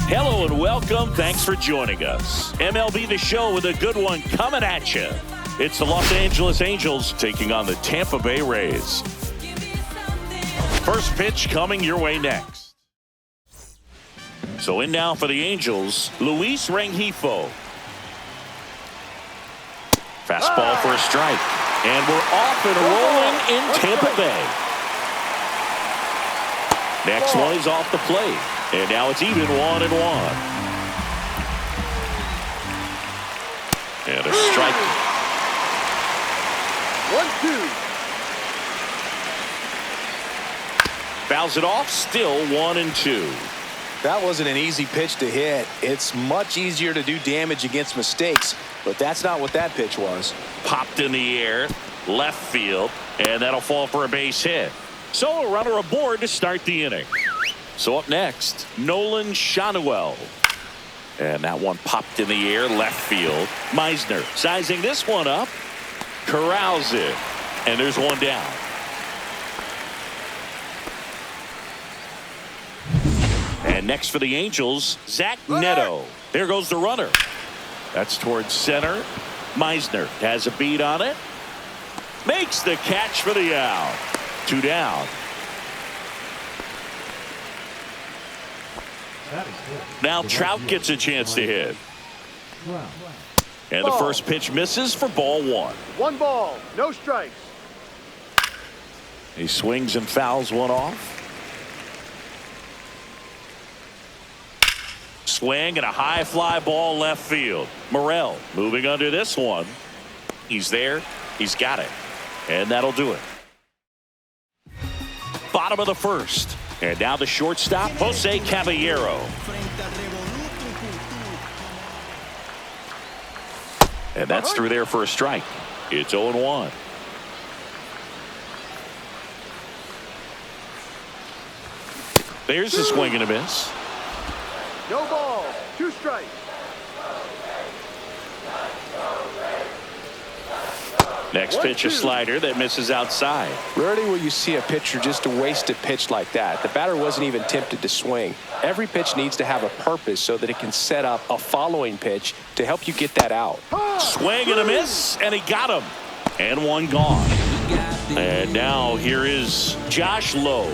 Hello and welcome. Thanks for joining us. MLB The Show with a good one coming at you. It's the Los Angeles Angels taking on the Tampa Bay Rays. First pitch coming your way next. So in now for the Angels, Luis Rengifo. Fastball for a strike. And we're off and rolling in Tampa Bay. Next one is off the plate. And now it's even 1-1. And a strike. 1-2. Fouls it off, still 1-2. That wasn't an easy pitch to hit. It's much easier to do damage against mistakes, but that's not what that pitch was. Popped in the air, left field, and that'll fall for a base hit. So a runner aboard to start the inning. So up next, Nolan Schanuel. And that one popped in the air, left field. Meisner sizing this one up. Corrals it. And there's one down. And next for the Angels, Zach Neto. There goes the runner. That's towards center. Meisner has a beat on it. Makes the catch for the out. 2 down. Now Trout gets a chance to hit. And the first pitch misses for ball 1. 1 ball, no strikes. He swings and fouls one off. Swing and a high fly ball left field. Morel moving under this one. He's there. He's got it. And that'll do it. Bottom of the first. And now the shortstop, Jose Caballero. And that's through there for a strike. It's 0-1. There's a swing and a miss. No ball, 2 strikes. Next pitch, a slider that misses outside. Rarely will you see a pitcher just to waste a pitch like that. The batter wasn't even tempted to swing. Every pitch needs to have a purpose so that it can set up a following pitch to help you get that out. Swing and a miss, and he got him. And one gone. And now here is Josh Lowe.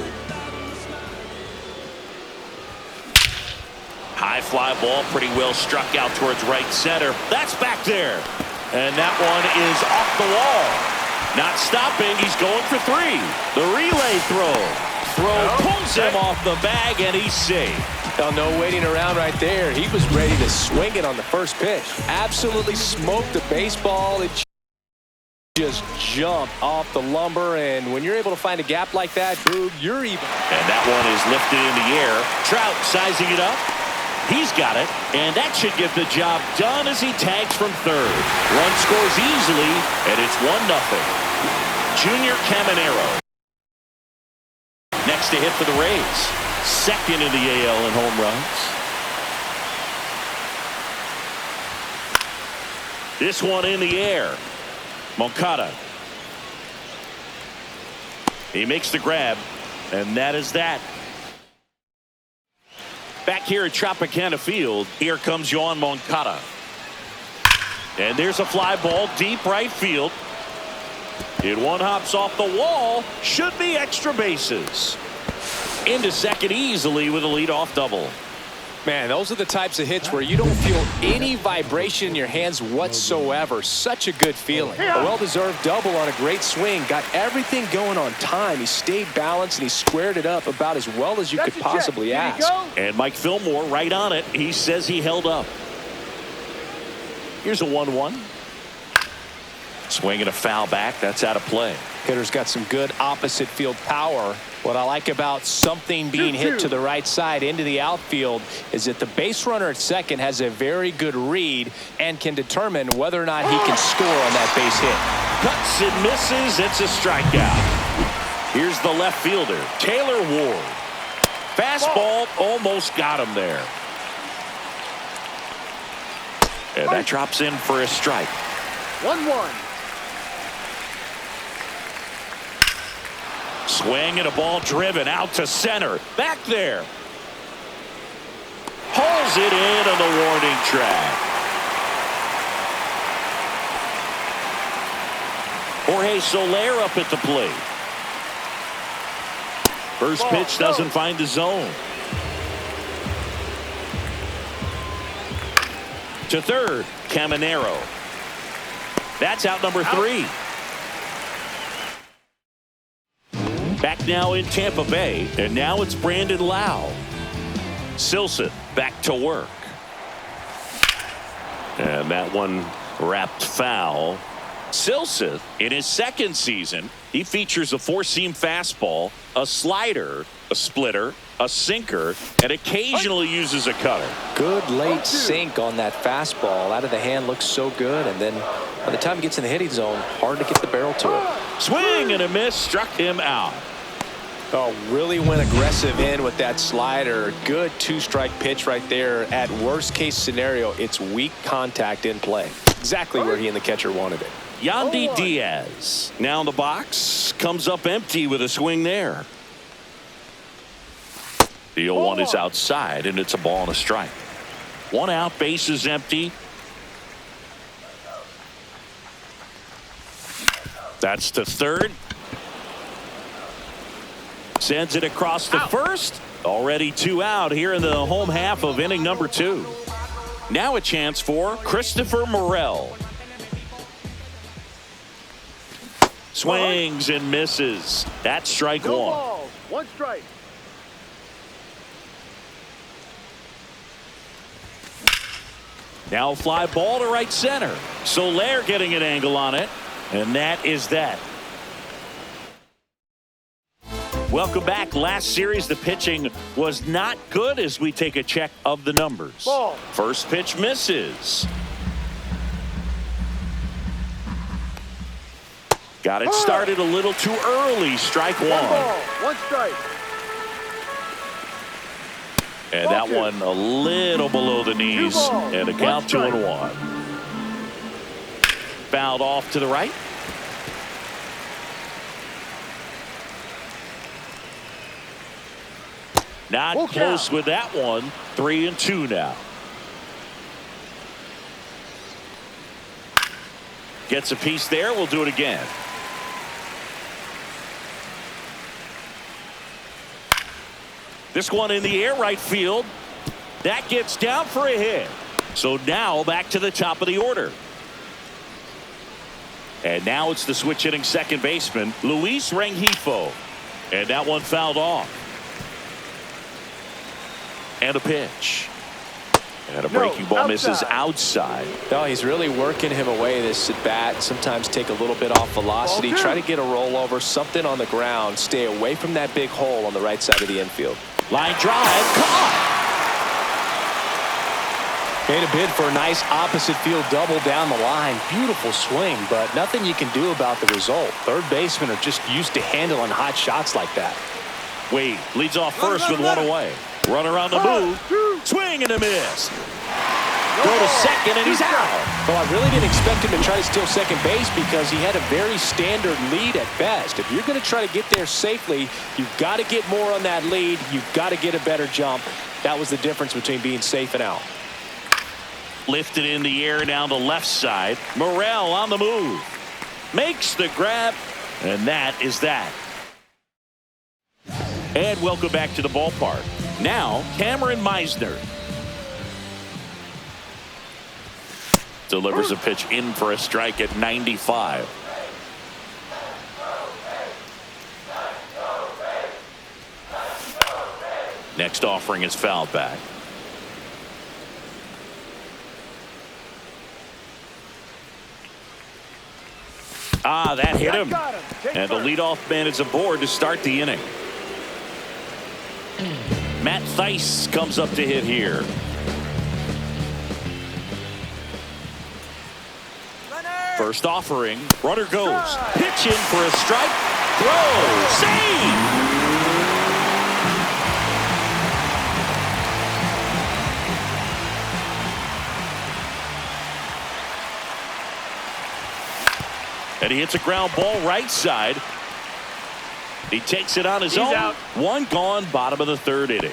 High fly ball, pretty well struck out towards right center. That's back there. And that one is off the wall. Not stopping. He's going for 3. The relay throw. Pulls him off the bag, and he's safe. Oh, no waiting around right there. He was ready to swing it on the first pitch. Absolutely smoked the baseball. It just jumped off the lumber, and when you're able to find a gap like that, Boog, you're even. And that one is lifted in the air. Trout sizing it up. He's got it, and that should get the job done as he tags from third. Run scores easily, and it's 1-0. Junior Caminero next to hit for the Rays. Second in the AL in home runs. This one in the air. Moncada. He makes the grab, and that is that. Back here at Tropicana Field, here comes Yoan Moncada. And there's a fly ball deep right field. It one hops off the wall. Should be extra bases. Into second easily with a leadoff double. Man, those are the types of hits where you don't feel any vibration in your hands whatsoever. Such a good feeling. A well-deserved double on a great swing. Got everything going on time. He stayed balanced and he squared it up about as well as you could possibly ask. And Mike Fillmore right on it. He says he held up. Here's a 1-1. Swing and a foul back. That's out of play. Hitter's got some good opposite field power. What I like about something being hit to the right side into the outfield is that the base runner at second has a very good read and can determine whether or not he can score on that base hit. Cuts and misses. It's a strikeout. Here's the left fielder, Taylor Ward. Fastball almost got him there. And that drops in for a strike. 1-1. Swing and a ball driven out to center. Back there. Hauls Throws it in on the warning track. Jorge Soler up at the plate. First pitch doesn't find the zone. To third, Caminero. That's out number 3. Back now in Tampa Bay, and now it's Brandon Lau. Silson back to work. And that one wrapped foul. Silson, in his second season, he features a four-seam fastball, a slider, a splitter, a sinker, and occasionally uses a cutter. Good late sink on that fastball. Out of the hand, looks so good. And then by the time he gets in the hitting zone, hard to get the barrel to it. Swing and a miss, struck him out. Oh, really went aggressive in with that slider. Good two-strike pitch right there. At worst case scenario, it's weak contact in play. Exactly where he and the catcher wanted it. Yandy Diaz now in the box, comes up empty with a swing there. The 0-1 is outside, and it's a ball and a strike. One out, base is empty. That's to third. Sends it across the first. Already 2 out here in the home half of inning number 2. Now a chance for Christopher Morel. Swings and misses. That's strike 1. Ball, 1 strike. Now a fly ball to right center. Soler getting an angle on it. And that is that. Welcome back. Last series, the pitching was not good as we take a check of the numbers. Ball. First pitch misses. Got it started a little too early. Strike 1. Ball, 1 strike. And that one a little below the knees. And a count 2-1. Fouled off to the right. Not close with that one. 3-2 now. Gets a piece there. We'll do it again. This one in the air, right field. That gets down for a hit. So now back to the top of the order. And now it's the switch hitting second baseman, Luis Rengifo. And that one fouled off. And a pitch. And a breaking ball misses outside. No, he's really working him away this at bat. Sometimes take a little bit off velocity. Try to get a rollover, something on the ground. Stay away from that big hole on the right side of the infield. Line drive, caught. Made a bid for a nice opposite field double down the line. Beautiful swing, but nothing you can do about the result. Third basemen are just used to handling hot shots like that. Wade leads off first with one away. Runner on the move. Swing and a miss. Go to second and he's out. Well, I really didn't expect him to try to steal second base because he had a very standard lead at best. If you're going to try to get there safely, you've got to get more on that lead. You've got to get a better jump. That was the difference between being safe and out. Lifted in the air down the left side. Morel on the move. Makes the grab. And that is that. And welcome back to the ballpark. Now, Cameron Meisner. Delivers a pitch in for a strike at 95. Next offering is fouled back. That hit him. And the leadoff man is aboard to start the inning. Matt Thaiss comes up to hit here. First offering. Runner goes. Pitch in for a strike. Throw. Save. And he hits a ground ball right side. He takes it on his own. Out. One gone, bottom of the third inning.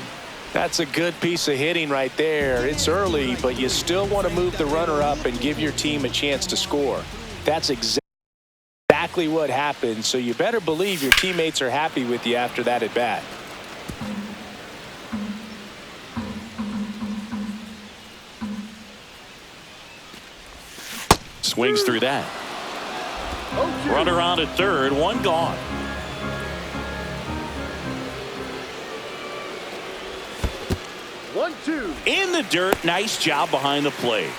That's a good piece of hitting right there. It's early, but you still want to move the runner up and give your team a chance to score. That's exactly what happened, so you better believe your teammates are happy with you after that at bat. Swings through that. Runner on at third, one gone. One, two. In the dirt, nice job behind the plate.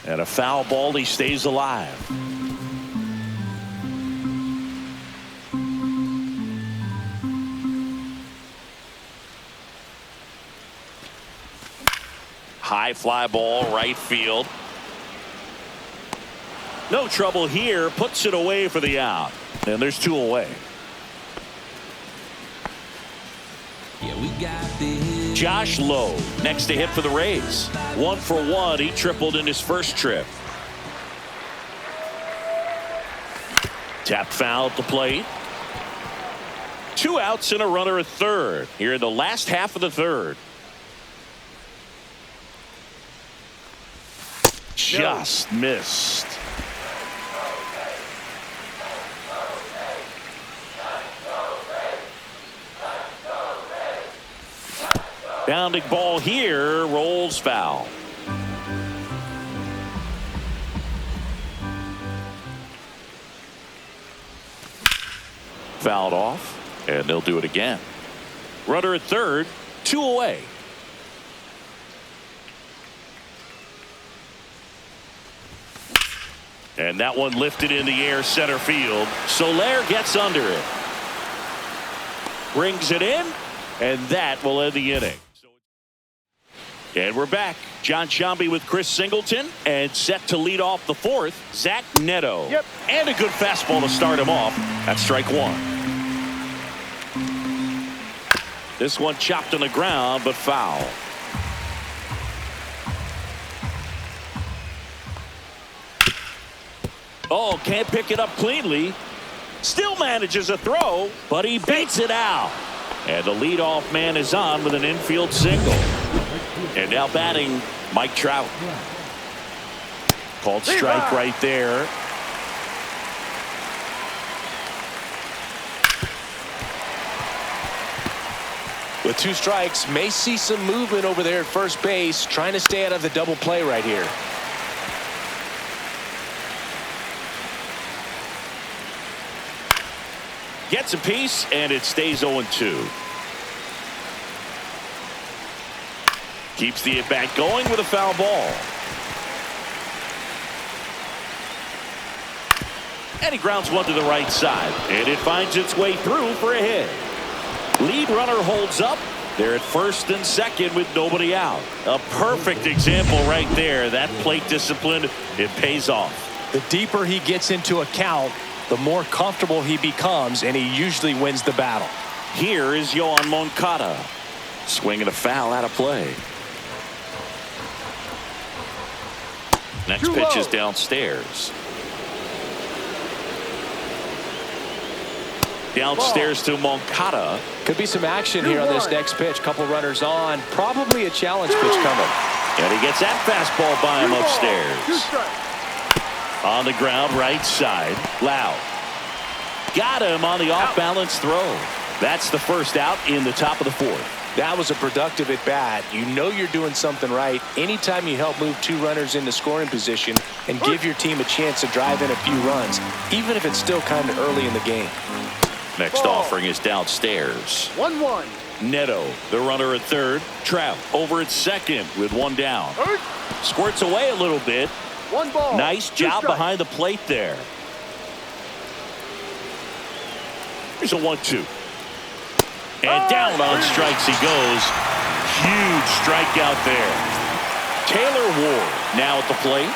And a foul ball, he stays alive. High fly ball, right field. No trouble here, puts it away for the out. And there's two away. Yeah, we got this. Josh Lowe next to hit for the Rays. 1 for 1. He tripled in his first trip. Tap foul at the plate. 2 outs and a runner at third here in the last half of the third. Just missed. Bounding ball here, rolls foul. Fouled off, and they'll do it again. Runner at third, 2 away. And that one lifted in the air, center field. Soler gets under it. Brings it in, and that will end the inning. And we're back. John Sciambi with Chris Singleton, and set to lead off the fourth, Zach Neto. Yep. And a good fastball to start him off. That's strike one. This one chopped on the ground, but foul. Oh, can't pick it up cleanly. Still manages a throw, but he beats it out. And the leadoff man is on with an infield single. And now batting, Mike Trout. Called strike right there. With 2 strikes, may see some movement over there at first base, trying to stay out of the double play right here. Gets a piece, and it stays 0-2. Keeps the at-bat going with a foul ball. And he grounds one to the right side, and it finds its way through for a hit. Lead runner holds up. They're at first and second with nobody out. A perfect example right there. That plate discipline, it pays off. The deeper he gets into a count, the more comfortable he becomes, and he usually wins the battle. Here is Yoan Moncada. Swinging a foul out of play. Next pitch is downstairs. Downstairs to Moncada. Could be some action here on this next pitch. Couple runners on. Probably a challenge pitch coming. And he gets that fastball by him upstairs. On the ground, right side. Loud. Got him on the off-balance throw. That's the first out in the top of the fourth. That was a productive at bat. You know you're doing something right anytime you help move 2 runners into scoring position and give your team a chance to drive in a few runs, even if it's still kind of early in the game. Next offering is downstairs. 1-1. Neto, the runner at third. Trout over at second with 1 down. Squirts away a little bit. 1 ball. Nice job behind the plate there. Here's a 1-2. And down on strikes he goes. Huge strikeout there. Taylor Ward now at the plate.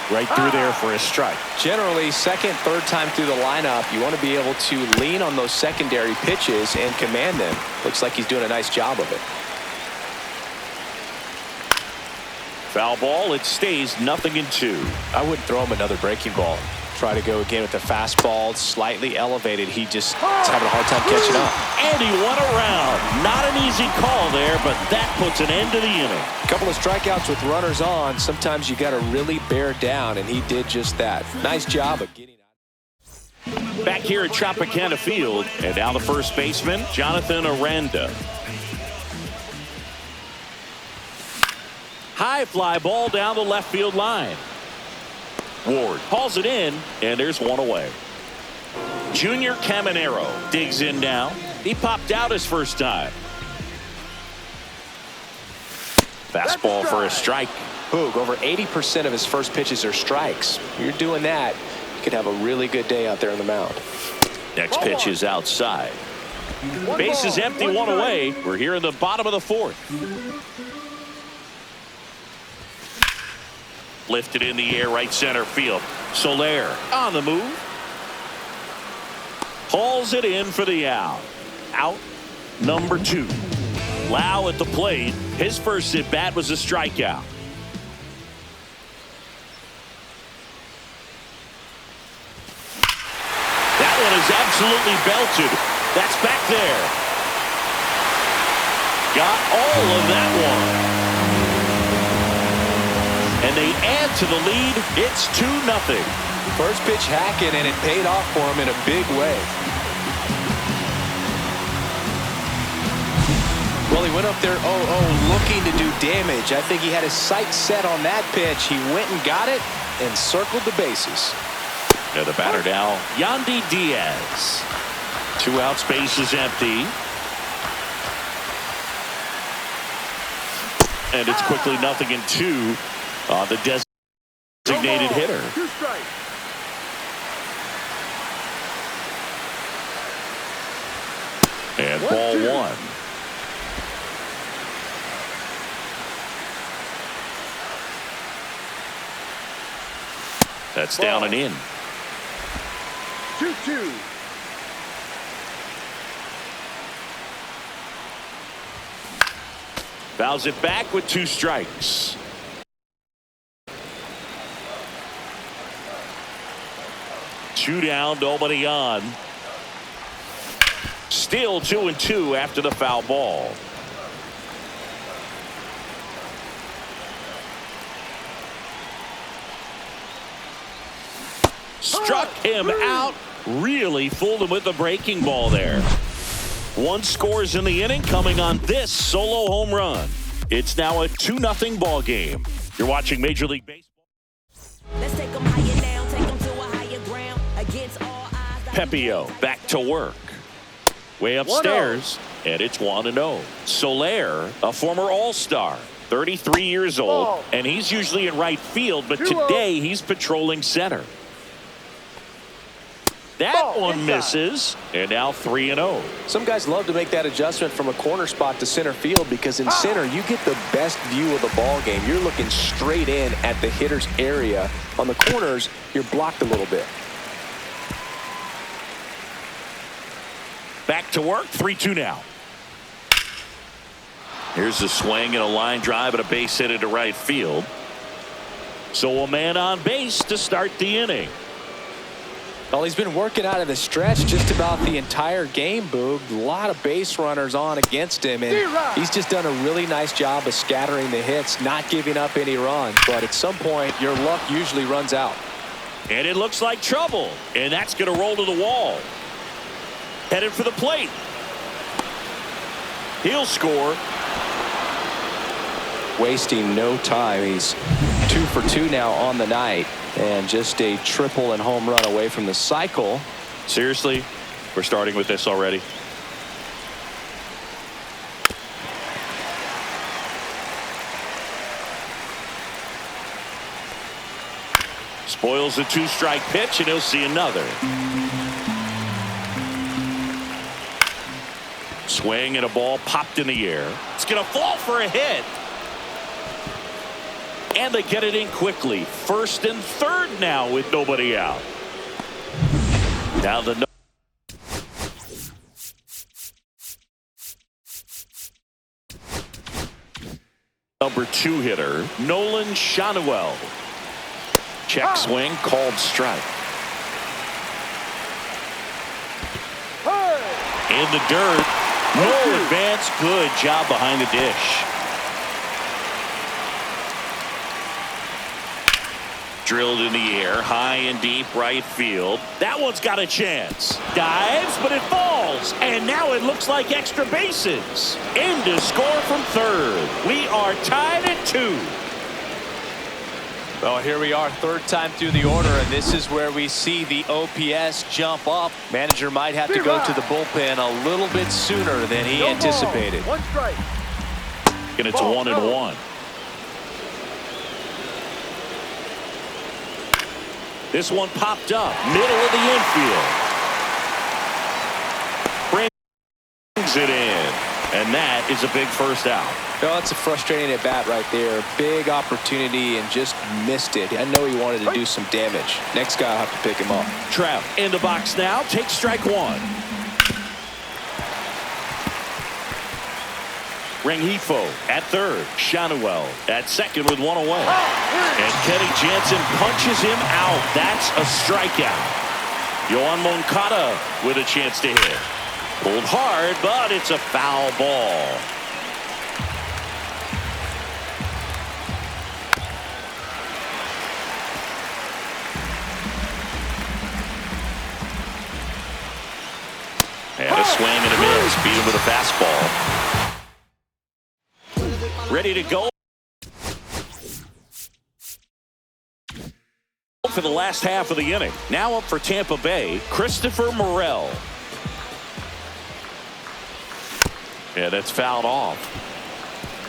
Right through there for a strike. Generally, second, third time through the lineup, you want to be able to lean on those secondary pitches and command them. Looks like he's doing a nice job of it. Foul ball. It stays 0-2. I wouldn't throw him another breaking ball. Try to go again with the fastball, slightly elevated. He just is having a hard time catching up. And he went around. Not an easy call there, but that puts an end to the inning. A couple of strikeouts with runners on. Sometimes you got to really bear down, and he did just that. Nice job of getting out. Back here at Tropicana Field, and now the first baseman, Jonathan Aranda. High fly ball down the left field line. Ward hauls it in, and there's one away. Junior Caminero digs in now. He popped out his first time. Fastball for a strike. Boog, over 80% of his first pitches are strikes. You're doing that, you could have a really good day out there on the mound. Next pitch is outside. Base is empty, one away. We're here in the bottom of the fourth. Lifted in the air, right center field. Soler on the move. Hauls it in for the out. Out number 2. Lau at the plate. His first at bat was a strikeout. That one is absolutely belted. That's back there. Got all of that one. And they add to the lead. It's 2-0. First pitch hacking, and it paid off for him in a big way. Well, he went up there 0-0 looking to do damage. I think he had his sights set on that pitch. He went and got it and circled the bases. Now the batter now, Yandy Diaz. 2 outs, base is empty. And it's quickly 0-2. The designated hitter. 2 strikes. And ball 1. That's down and in. 2-2. Fouls it back with 2 strikes. Two down, nobody on. Still 2-2 after the foul ball. Struck him out. Really fooled him with the breaking ball there. 1 scores in the inning, coming on this solo home run. It's now a 2-0 ball game. You're watching Major League Baseball. Let's take them higher now, take them to a higher ground. Against all odds. Pepio back to work. Way upstairs, and it's 1-0. Soler, a former All-Star, 33 years old, and he's usually in right field, but today he's patrolling center. That one misses, and now 3-0. Some guys love to make that adjustment from a corner spot to center field because in center you get the best view of the ball game. You're looking straight in at the hitter's area. On the corners, you're blocked a little bit. Back to work, 3-2 now. Here's a swing and a line drive and a base hit into right field. So a man on base to start the inning. Well, he's been working out of the stretch just about the entire game, Boog. A lot of base runners on against him, and he's just done a really nice job of scattering the hits, not giving up any runs. But at some point, your luck usually runs out. And it looks like trouble, and that's going to roll to the wall. Headed for the plate. He'll score. Wasting no time. He's 2 for 2 now on the night. And just a triple and home run away from the cycle. Seriously, we're starting with this already. Spoils the 2-strike pitch, and he'll see another. Swing and a ball popped in the air. It's going to fall for a hit. And they get it in quickly. First and third now with nobody out. Now the number 2 hitter, Nolan Shanuel. Check swing, called strike. In the dirt. No advance. Good job behind the dish. Drilled in the air, high and deep right field. That one's got a chance. Dives, but it falls. And now it looks like extra bases. In to score from third. We are tied at 2. Well, here we are, third time through the order, and this is where we see the OPS jump up. Manager might have to go to the bullpen a little bit sooner than he anticipated. One strike. And it's 1-1. This one popped up, middle of the infield. Brings it in, and that is a big first out. Well, it's a frustrating at bat right there. Big opportunity and just missed it. I know he wanted to do some damage. Next guy will have to pick him up. Trout in the box now. Take strike 1. Rengifo at third. Shanuel at second with 1 away. And Kenny Jansen punches him out. That's a strikeout. Yoan Moncada with a chance to hit. Pulled hard, but it's a foul ball. And a swing and a miss. Beat him with a fastball. Ready to go for the last half of the inning. Now up for Tampa Bay, Christopher Morel. Yeah, that's fouled off.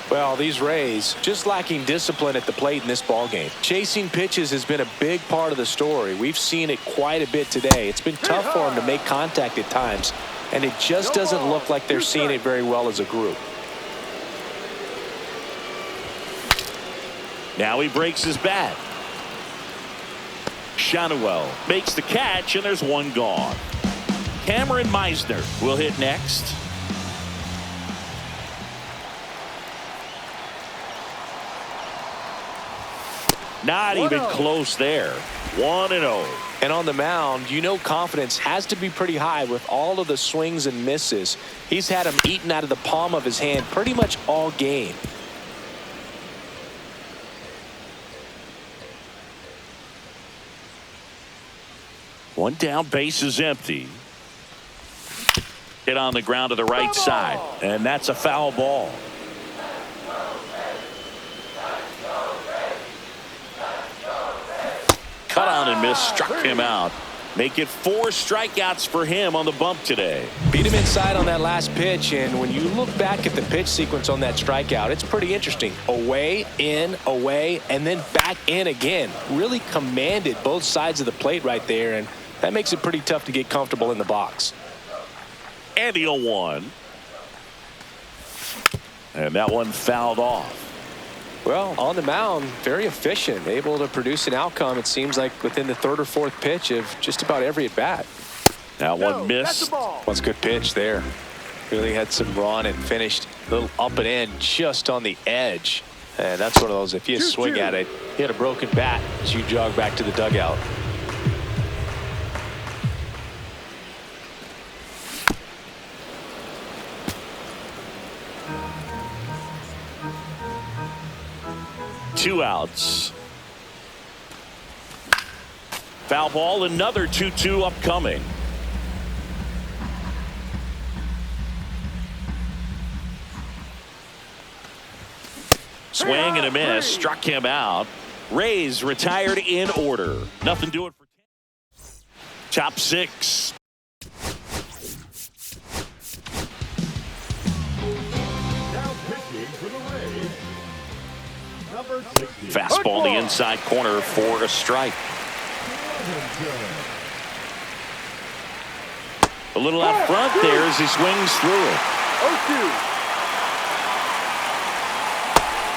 Well, these Rays just lacking discipline at the plate in this ballgame. Chasing pitches has been a big part of the story. We've seen it quite a bit today. It's been tough for them to make contact at times, and it just doesn't look like they're seeing it very well as a group. Now he breaks his bat. Shanuel makes the catch, and there's one gone. Cameron Meisner will hit next. Not even close there. 1-0. And on the mound, you know confidence has to be pretty high with all of the swings and misses. He's had them eaten out of the palm of his hand pretty much all game. One down, base is empty. Hit on the ground to the right side, and that's a foul ball. Cut on and miss, struck him out. Make it 4 strikeouts for him on the bump today. Beat him inside on that last pitch, and when you look back at the pitch sequence on that strikeout, it's pretty interesting. Away, in, away, and then back in again. Really commanded both sides of the plate right there, and that makes it pretty tough to get comfortable in the box. And the 0-1. And that one fouled off. Well, on the mound, very efficient, able to produce an outcome, it seems like, within the 3rd or 4th pitch of just about every at-bat. That one missed. That's a good pitch there. Really had some run and finished a little up and in just on the edge. And that's one of those, if you swing at it, you hit a broken bat as you jog back to the dugout. Two outs. Foul ball, another 2-2 upcoming. Swing and a miss, struck him out. Rays retired in order. Nothing doing for top 6. Fastball in the inside corner for a strike. A little out front there as he swings through it.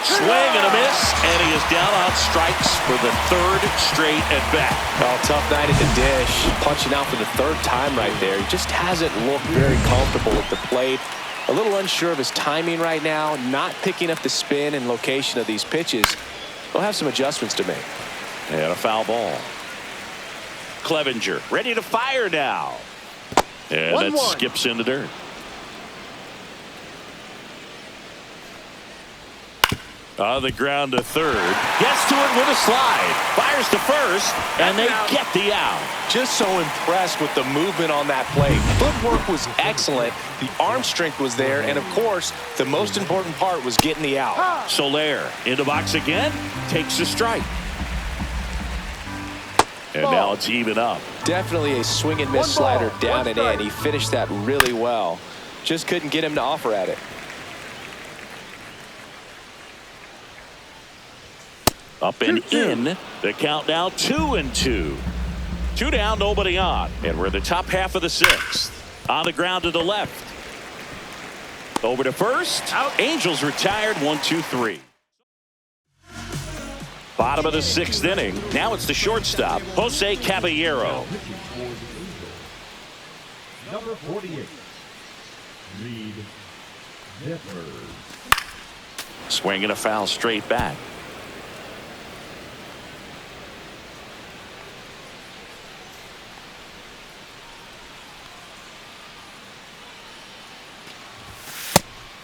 Swing and a miss, and he is down on strikes for the third straight at bat. Well, tough night at the dish. Punching out for the third time right there. He just hasn't looked very comfortable at the plate. A little unsure of his timing right now. Not picking up the spin and location of these pitches. He'll have some adjustments to make. And a foul ball. Clevenger ready to fire now. And that 1-1. skips in the dirt. On the ground to third. Gets to it with a slide. Fires to first. And they get the out. Just so impressed with the movement on that play. Footwork was excellent. The arm strength was there. And, of course, the most important part was getting the out. Soler in the box again. Takes a strike. And now it's even up. Definitely a swing and miss slider down and in. He finished that really well. Just couldn't get him to offer at it. Up and in. The count now 2-2. 2 down, nobody on. And we're in the top half of the sixth. On the ground to the left. Over to first. Out. Angels retired. 1-2-3. Bottom of the sixth inning. Now it's the shortstop, Jose Caballero. Number 48. Reed Zippers. Swinging a foul straight back.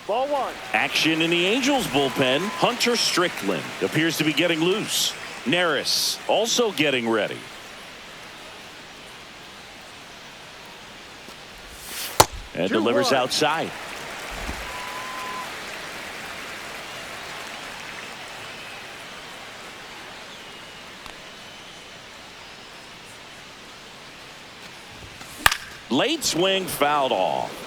Ball 1. Action in the Angels bullpen. Hunter Strickland appears to be getting loose. Neris also getting ready. And delivers outside. Late swing fouled off.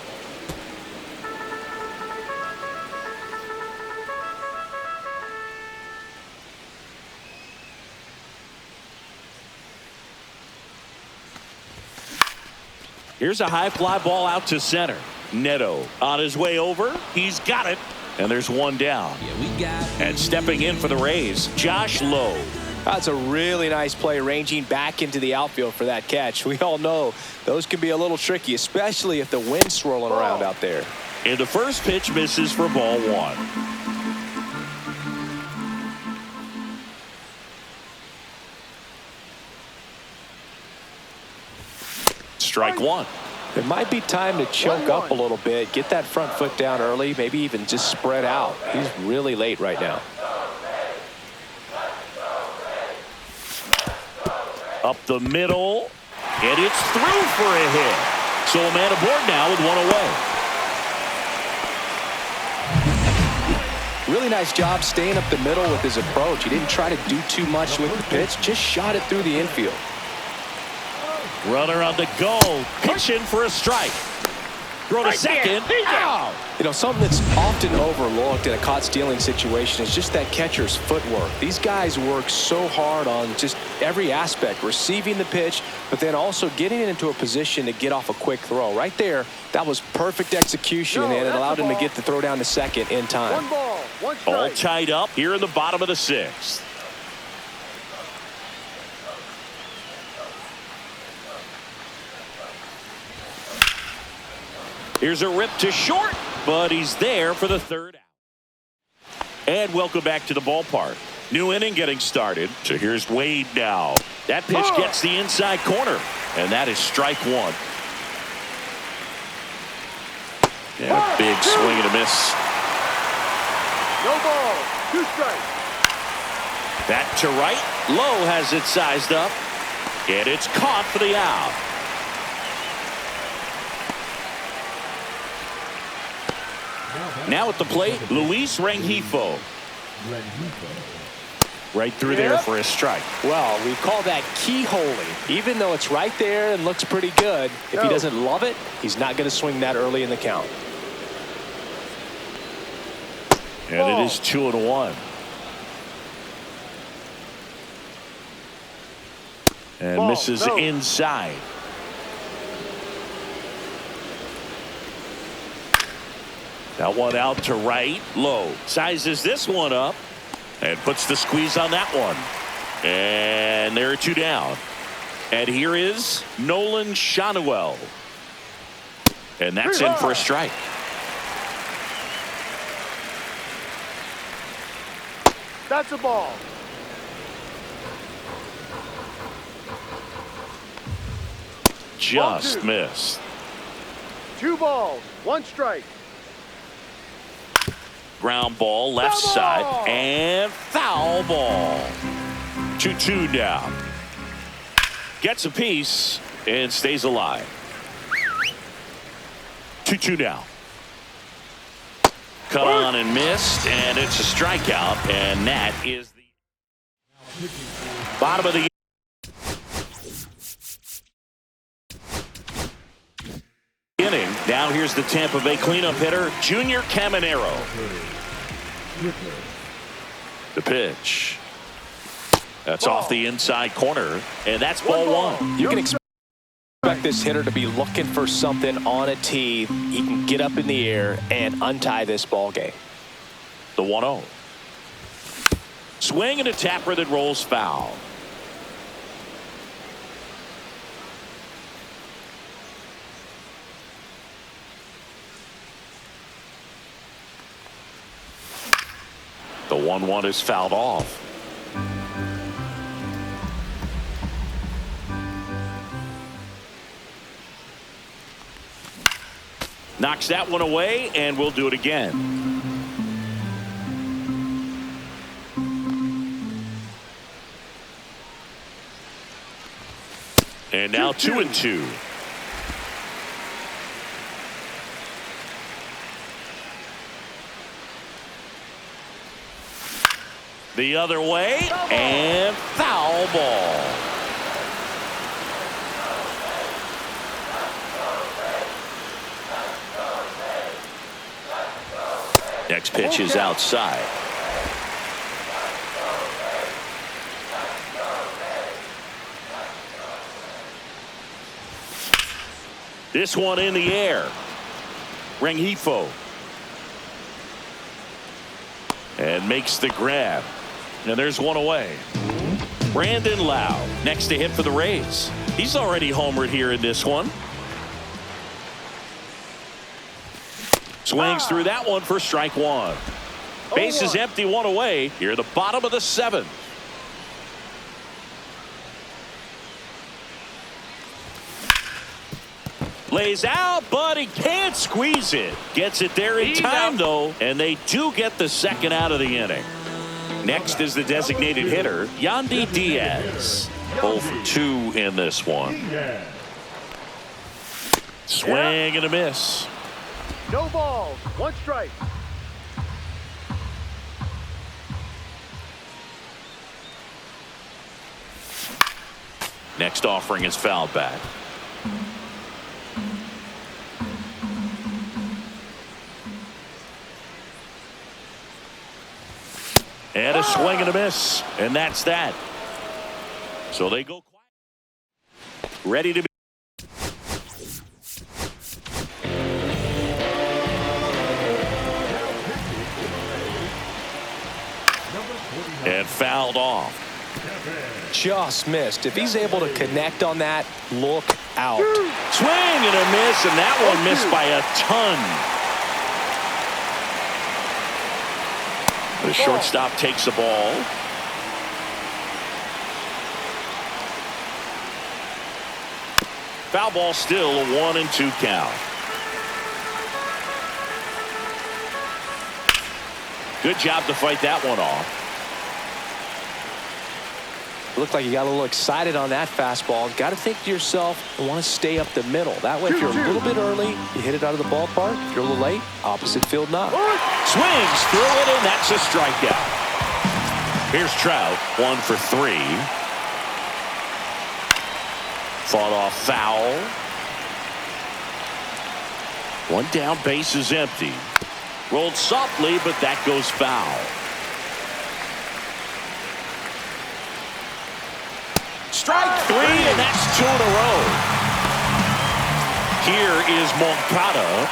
Here's a high fly ball out to center. Neto on his way over. He's got it. And there's one down. And stepping in for the Rays, Josh Lowe. That's a really nice play, ranging back into the outfield for that catch. We all know those can be a little tricky, especially if the wind's swirling around out there. And the first pitch misses for ball 1. Strike 1. It might be time to choke up a little bit, get that front foot down early, maybe even just spread out. He's really late right now. Up the middle, and it's through for a hit. So a man aboard now with one away. Really nice job staying up the middle with his approach. He didn't try to do too much with the pitch, just shot it through the infield. Runner on the go, pitching for a strike. Throw to second. Out. You know, something that's often overlooked in a caught stealing situation is just that catcher's footwork. These guys work so hard on just every aspect, receiving the pitch, but then also getting it into a position to get off a quick throw. Right there, that was perfect execution, and it allowed him to get the throw down to second in time. 1 ball, 1 strike. All tied up here in the bottom of the sixth. Here's a rip to short, but he's there for the third out. And welcome back to the ballpark. New inning getting started. So here's Wade now. That pitch gets the inside corner, and that is strike 1. And a big swing and a miss. No ball, 2 strikes. Back to right. Lowe has it sized up, and it's caught for the out. Now at the plate, Luis Rengifo. Right through there for a strike. Well, we call that keyholing. Even though it's right there and looks pretty good, if he doesn't love it, he's not going to swing that early in the count. And it is 2-1. And misses inside. That one out to right, low. Sizes this one up and puts the squeeze on that one. And there are two down. And here is Nolan Shanuel. And that's in for a strike. That's a ball. Just missed. 2 balls, 1 strike. Ground ball left Foul side ball. and foul ball. 2-2 down. Gets a piece and stays alive. 2-2 down. Cut on and missed, and it's a strikeout, and that is the bottom of the inning. Now here's the Tampa Bay cleanup hitter, Junior Caminero. The pitch. That's off the inside corner, and that's ball 1. You can expect this hitter to be looking for something on a tee. He can get up in the air and untie this ball game. The 1-0. Swing and a tapper that rolls foul. The 1-1 is fouled off. Knocks that one away, and we'll do it again. And now 2-2. The other way, and foul ball. Next pitch is outside. This one in the air. Rengifo. And makes the grab. And there's one away. Brandon Lau next to hit for the Rays. He's already homered here in this one. Swings through that one for strike 1. Base is empty, one away. Here at the bottom of the 7th. Lays out, but he can't squeeze it. Gets it there in time, though, and they do get the second out of the inning. Next is the designated hitter, Yandy Diaz. 0 for 2 in this one. Swing and a miss. No balls, 1 strike. Next offering is fouled back. And a swing and a miss. And that's that. So they go quiet. Ready to be. And fouled off. Just missed. If he's able to connect on that, look out. Swing and a miss, and that one missed by a ton. The shortstop takes the ball. Foul ball, still a 1-2 count. Good job to fight that one off. Looked like you got a little excited on that fastball. Got to think to yourself, I want to stay up the middle. That way, if you're a little bit early, you hit it out of the ballpark. If you're a little late, opposite field knock. Swings through it, and that's a strikeout. Here's Trout, 1 for 3. Fought off foul. One down, base is empty. Rolled softly, but that goes foul. Strike 3, and that's 2 in a row. Here is Moncada.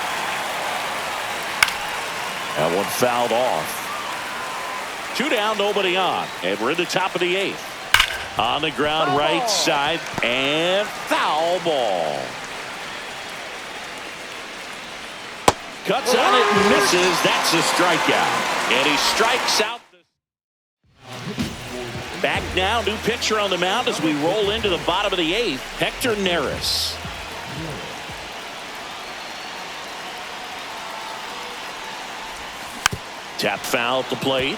That one fouled off. 2 down, nobody on. And we're in the top of the 8th. On the ground, Foul right ball. side, and foul ball. Cuts on it and misses. That's a strikeout. And he strikes out. Back now, new pitcher on the mound as we roll into the bottom of the 8th. Hector Neris. Tap foul at the plate.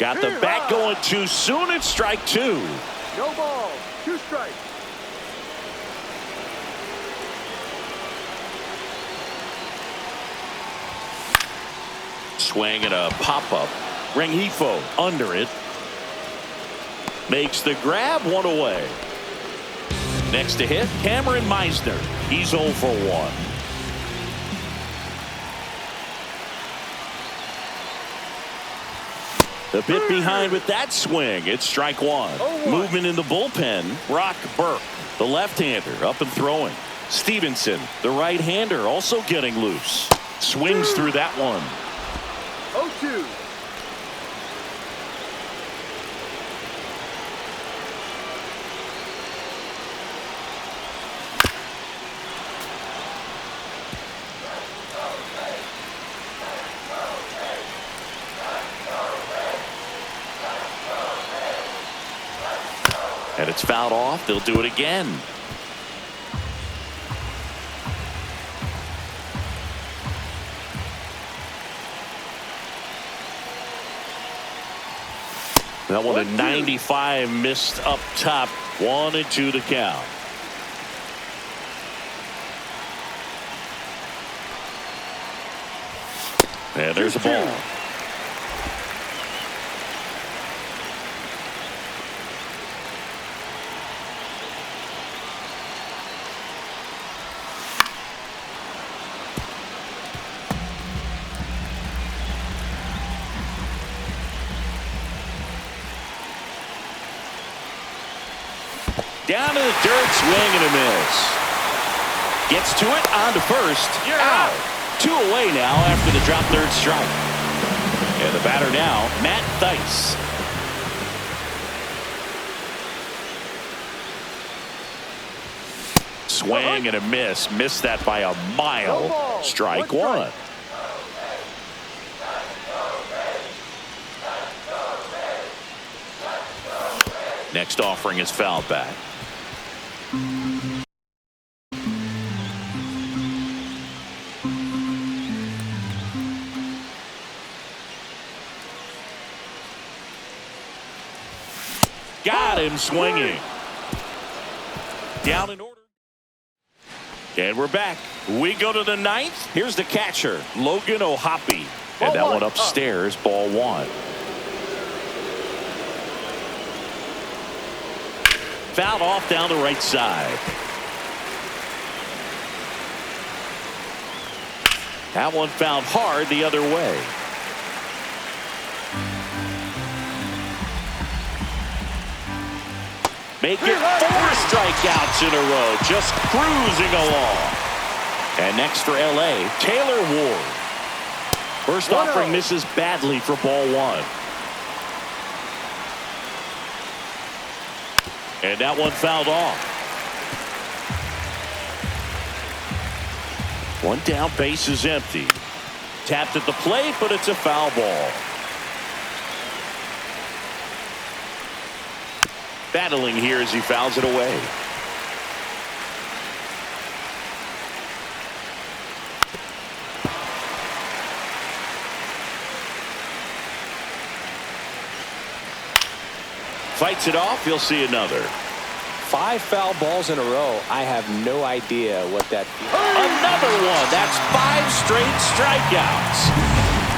Got the bat going too soon. It's strike 2. No balls. 2 strikes. Swing and a pop-up. Rengifo under it. Makes the grab, 1 away. Next to hit, Cameron Meisner. He's 0 for 1. The bit behind with that swing. It's strike 1. Movement in the bullpen. Brock Burke, the left-hander, up and throwing. Stevenson, the right-hander, also getting loose. Swings through that one. 0-2. And it's fouled off. They'll do it again. That one at 95 missed up top. 1-2 to count. And there's a ball. Down to the dirt, swing and a miss. Gets to it, on to first. You're out. 2 away now after the drop third strike. And the batter now, Matt Thaiss. Swing and a miss. Missed that by a mile. Strike 1. Next offering is fouled back. Got him swinging. Down in order. And we're back. We go to the 9th. Here's the catcher, Logan O'Hoppe. And that one upstairs, ball 1. Fouled off down the right side. That one fouled hard the other way. Make it 4 strikeouts in a row. Just cruising along. And next for LA, Taylor Ward. First offering misses badly for ball 1. And that one fouled off. 1 down, base is empty. Tapped at the plate, but it's a foul ball. Battling here as he fouls it away. Fights it off. You'll see another. 5 foul balls in a row. I have no idea what that feels. Another one. That's 5 straight strikeouts.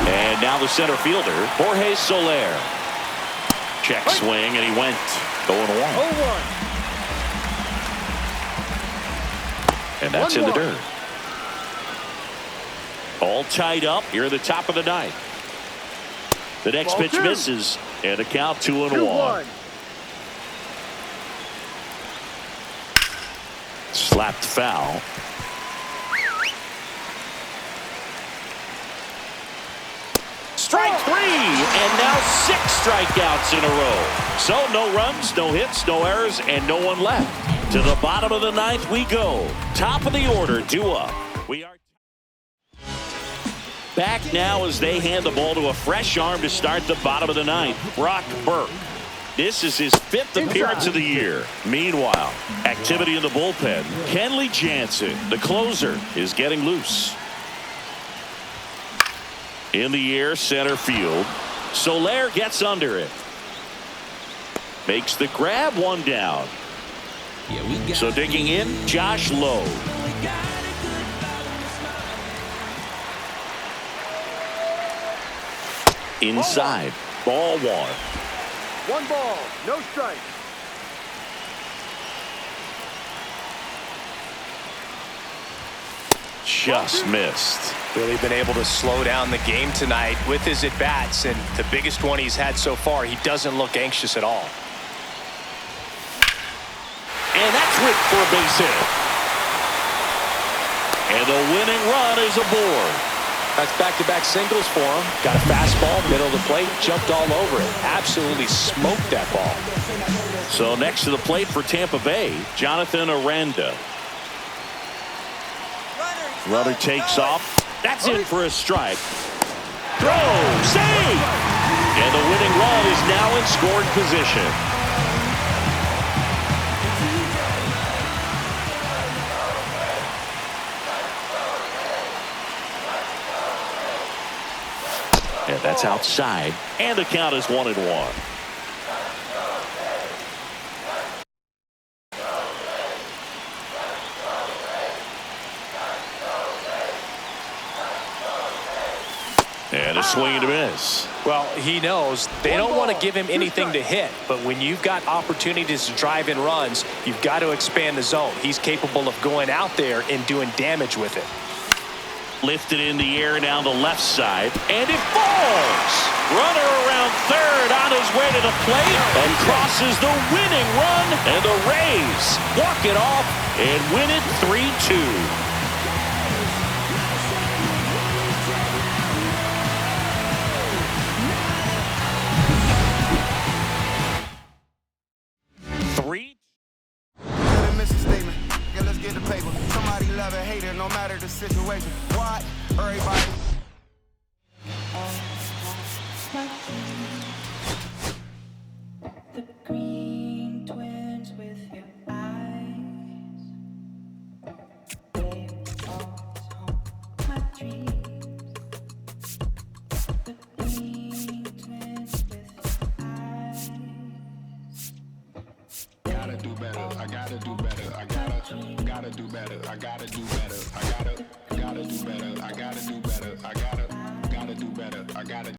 And now the center fielder, Jorge Soler. Check swing, and he went 0-1. 0-1. And that's in the dirt. All tied up here at the top of the 9th. The next pitch misses, and a count 2-1. Slapped foul. Strike 3, and now 6 strikeouts in a row. So no runs, no hits, no errors, and no one left. To the bottom of the 9th we go. Top of the order, due up. We are back now as they hand the ball to a fresh arm to start the bottom of the 9th. Brock Burke. This is his 5th appearance of the year. Meanwhile, activity in the bullpen. Kenley Jansen, the closer, is getting loose. In the air, center field. Soler gets under it. Makes the grab, 1 down. So digging in, Josh Lowe. Inside, ball 1. 1 ball, no strike. Just missed. Really been able to slow down the game tonight with his at-bats, and the biggest one he's had so far, he doesn't look anxious at all. And that's ripped for a base hit. And the winning run is aboard. That's back-to-back singles for him. Got a fastball, middle of the plate, jumped all over it. Absolutely smoked that ball. So next to the plate for Tampa Bay, Jonathan Aranda. Runner takes off. That's in for a strike. Throw, save! And the winning run is now in scoring position. And that's outside. And the count is 1-1. And a swing and a miss. Well, he knows they don't want to give him anything to hit, but when you've got opportunities to drive in runs, you've got to expand the zone. He's capable of going out there and doing damage with it. Lifted in the air down the left side, and it falls. Runner around third on his way to the plate and crosses the winning run, and the Rays walk it off and win it 3-2. Let's get the paper. Somebody love it, hate it, no matter the situation. What? Everybody. The green twins with your eyes. They always haunt my dreams. The green twins with your eyes. Gotta do better. I gotta do better. I gotta do better. I gotta